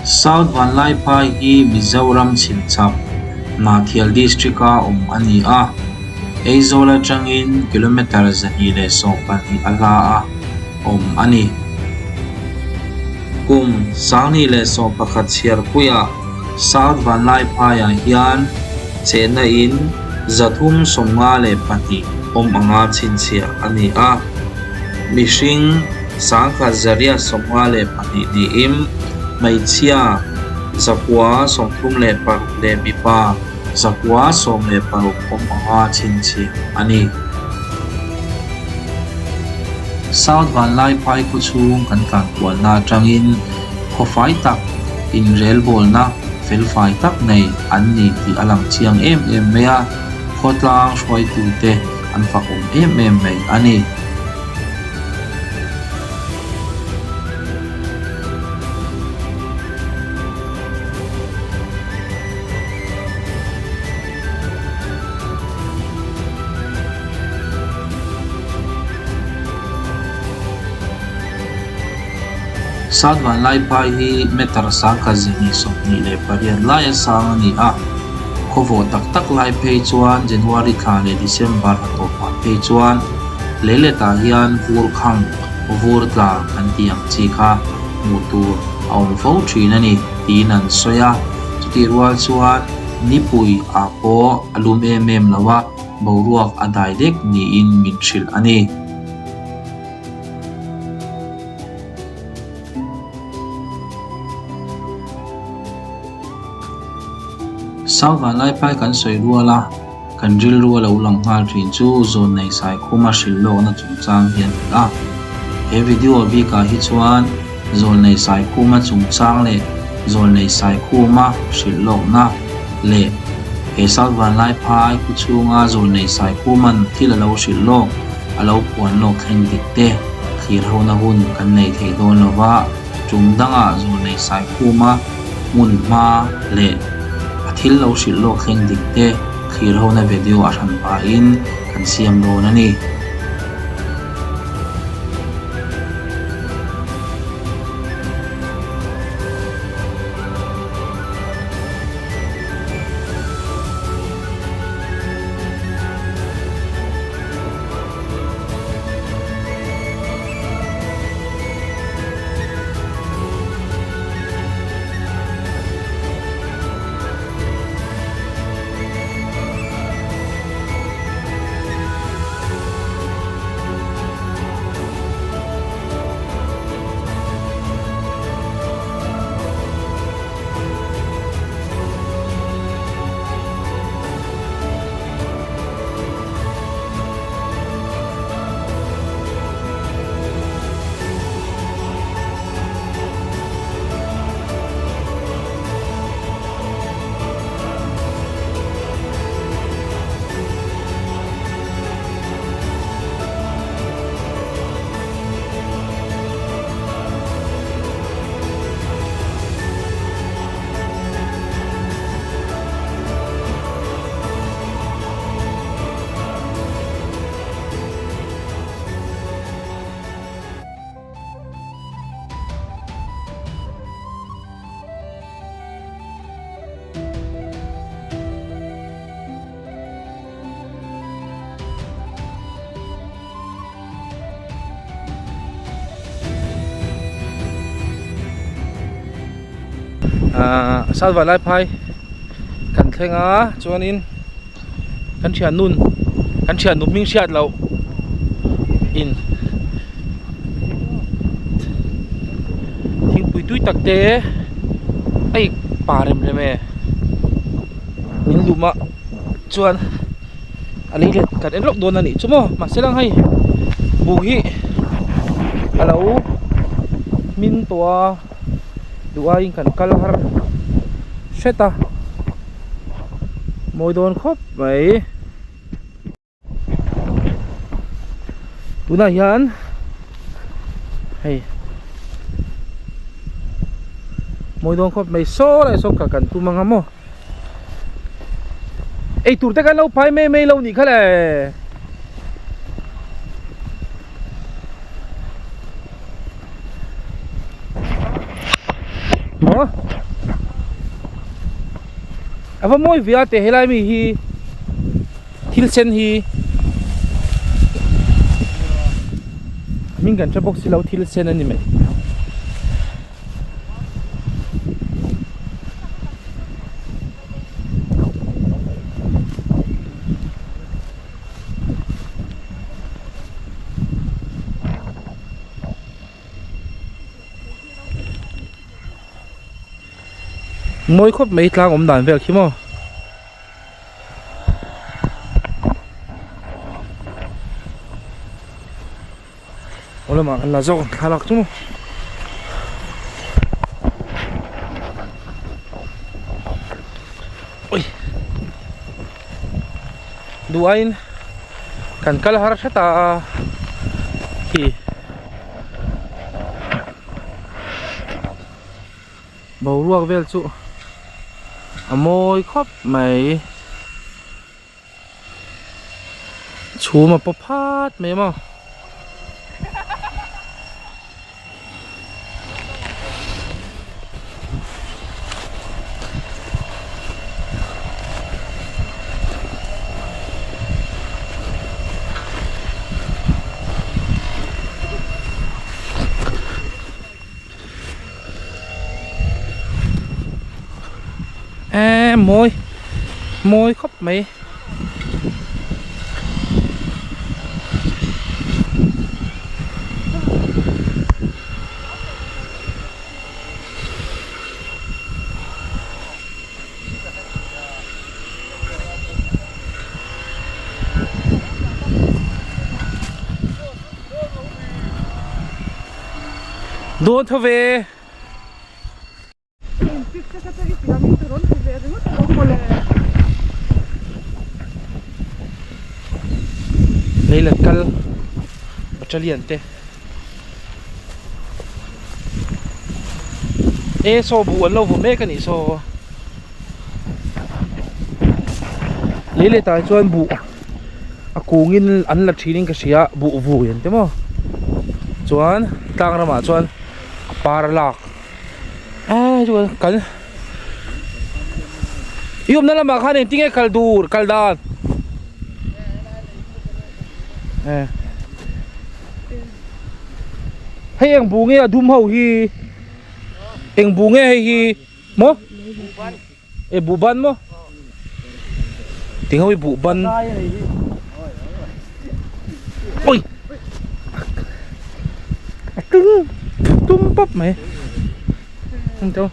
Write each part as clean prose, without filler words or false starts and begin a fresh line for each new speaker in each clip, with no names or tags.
South Van Lai Phai hi Mizoram Chhinchap Nathial District a ani a Aizola tangin kilometer zahi le sopan hi ala a ani kum sangni le so pakhat chiar puya South Van Lai Phai a hian chena in zathum songa le pati anga chinchia ani a mishing sangkha zaria songa le pati ni mai chia zakwa songthum le par le mipa zakwa som le par anga chinchia ani South Van Lai Phai khu chung kan tlan kual na tangin khofai tak in rel bol na fel fai tak nei an ni ti alang chiang em mea khotlang shoi tu te an fa em mai ani South Van Lai Phai hi metar sangkha zini somni le parian lai sang ani a khovo tak lai phei chuan January thla le December to pa phei chuan lele ta hian vur khang vur tla kan tiang chi kha mutu aum fo thin ani tinan soya chuti rual chuan nipui a po alum lawa boruak adai dek ni in min thil ani South Van Lai Phai kan soi ruala kan drill ruala ulang ngal thin chu zone nei sai khuma shillo na chungchang hian a he video bi ka hi chuan zone nei sai khuma chungchang le zone nei sai khuma shillo na le he South Van Lai Phai ku chunga zone nei sai khuman thila lo shillo alo puan lo khen dikte khir hona hun kan nei thei don lova chungdanga zone nei sai khuma mun ma le thil lo shil lo kheng dikte khir ho na video a ran pa in kan siam do na ni South Van Lai Phai kan thlenga chuanin kan thian nun ming hriat lo in thingpui tui takte ai parem reme in luma chuan ali let kan en lok don ani chumo ma selang hai bu hi alo min towa dua in kan kalhar seta moi don khop mai tuna hian hei moi don khop mai so lai so ka kan tu manga mo ei tur te kan lo phai me lo ni khale mo
apa moi via te helai mi hi thil sen hi min kan tra box lo thil sen ani me mỗi khúc mấy lang ổn đàn về khi mà ôi mà là do khá lạc chứ mà ôi đu anh cần cả là harap sa ta thì bầu ruộng về chỗ môi khóc mày chú mà bóp phát mày mà môi môi khóc mày đồn thưa về đây là cal Australiante e so bu lâu vụ mẹ cái này so lấy lại tài cho anh bu cú nghìn ăn là chỉ nên cái gì á bu vụ vậy thế mà cho anh tăng ra mà cho anh par lạc cho anh cần yêu nó là mà khai nên tiếng cái kaldur kaldan hay anh bù nghe đùm hậu hi anh bù nghe hi mò bù ban mò tiếng hậu bù ban ôi cứng tung bắp mày không đâu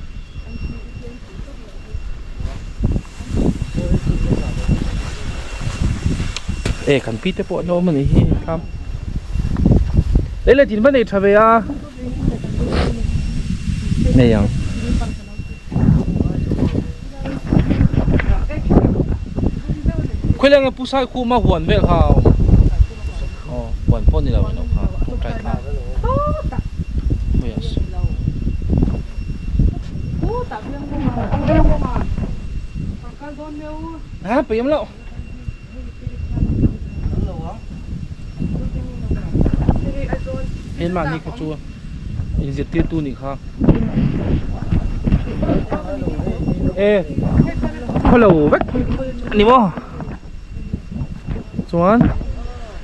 cần pít cái bộ nó mà này cam đấy là chính vấn đề trở về à này à quay lại cái pusai khu mà huấn về hào huấn phone này là huấn hào trong trái thà yes bây giờ lâu hiện mà đi cái chua hiện diệt tiêu tu nị khang hello vách anh đi mò chuan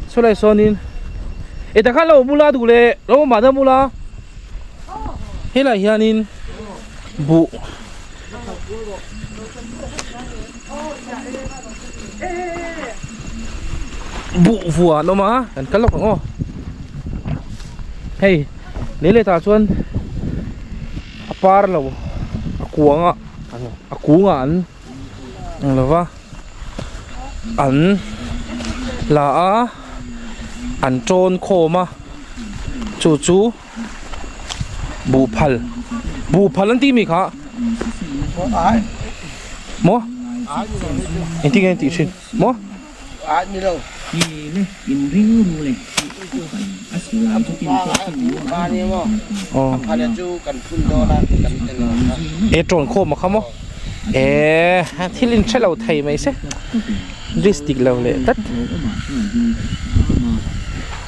số này số nín ta khá lâu mula đủ lệ lâu mà đâu mula hết là hiện nín bụ vừa nó mà cần cắt lọc không hey lấy lại ta chuan par lo akuanga an lova an la an tron khoma chu chu bu phal an ti mi kha mo anh ti ti xin mo
như đâu
in ring lu le asila to tin
ba ni mo phale chu kan phun do la kan ten
e tron khoma khamo thilin chalo thai mai se district lo le tat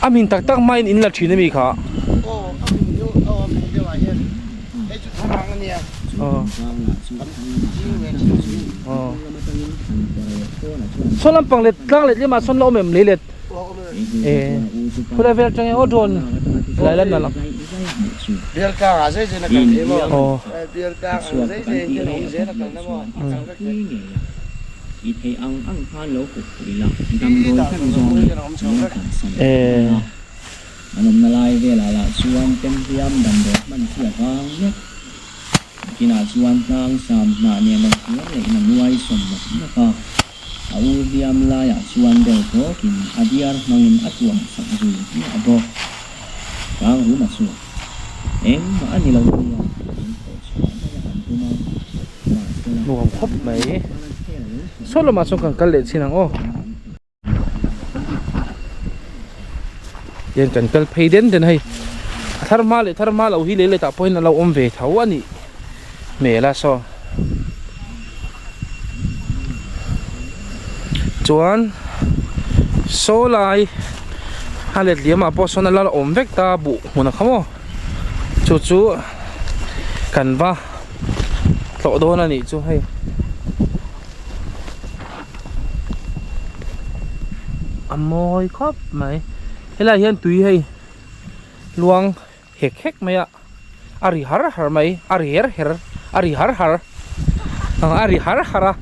amin tak tak main in la thina mi kha
ไอ้จุดทางเนี่ย
ờ
กลางละสุดทั้งละ
ờ
ละมาตั้งทันตัวเราโคนะช่วง
son lam pang let tlang let lima son lo mem le let pula vel chang o don lai lan na lam
เบียร์กาอาเซ่จะนักกันเองมั้ง
ờ
เบียร์กาอาเซ่จะน้องเซ่นักกันนะมั้ง
อีเทอังอังพานโลกุลีละดำโดยขั้นตอนการสั่ง
eh
มันนลายเวลาละส่วนเต็มเทียมดำโดยมันเสียกางเนี่ยกินาส่วนทางสามนาเนี่ยมันเสียเลยมันไว้สมนะครับเอาเดียมลายส่วนเดียวก็กินอาเดียร์มังอินอัดวงสังจุยนี่อ่ะบอกกางรู้มาส่วนเอ็มมาอันนี้เราดูว่า
nuam khop mai son lo ma son kan kal let sinang o yen kan kal phei den den hai thar ma lo hi le ta point na lo om ve thau ani me la so chuan so lai halet liam a po son la om vek ta bu muna khamo chu chu kan va tlo do na ni chu hay amoi khop mai hela hian tui hay luang hek hek mai a ari har har mai ari her her ari har har ari har hara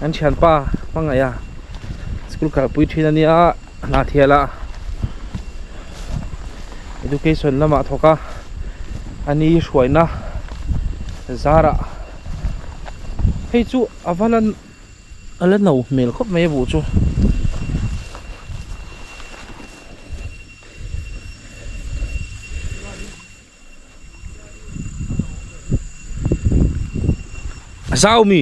an chan pa mangaya school ka pui thina ni a na thiala education lama thoka ani hruaina zara hei chu avalan ala no mel khop mai bu chu Xiaomi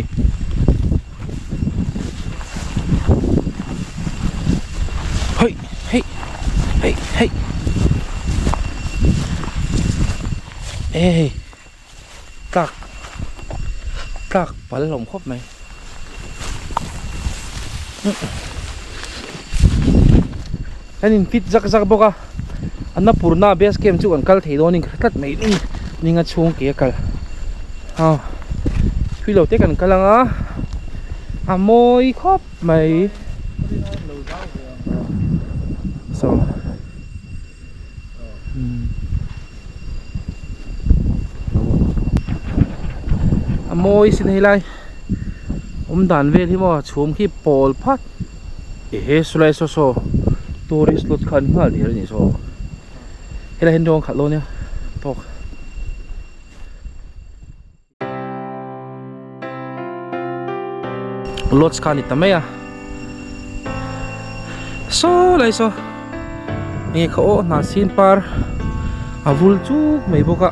hey hey hey hey ê tạc bắn lồng khóc mày anh nhìn fit rắc rắc boka anh nắp purna base game chú anh cal thấy đó nên rất mấy đi nhưng anh xuống kia cal à phi lầu tết anh cal á à môi khóc mày sao môi xin hay lai đàn về thì mà chùm khi ball phát ế sợi so tourist lot khăn hả đi rồi nhỉ so hay là hình dung khát luôn nhatok lot khăn ít tầm à so lại so nghe khổ na xin par avul chu mấy boka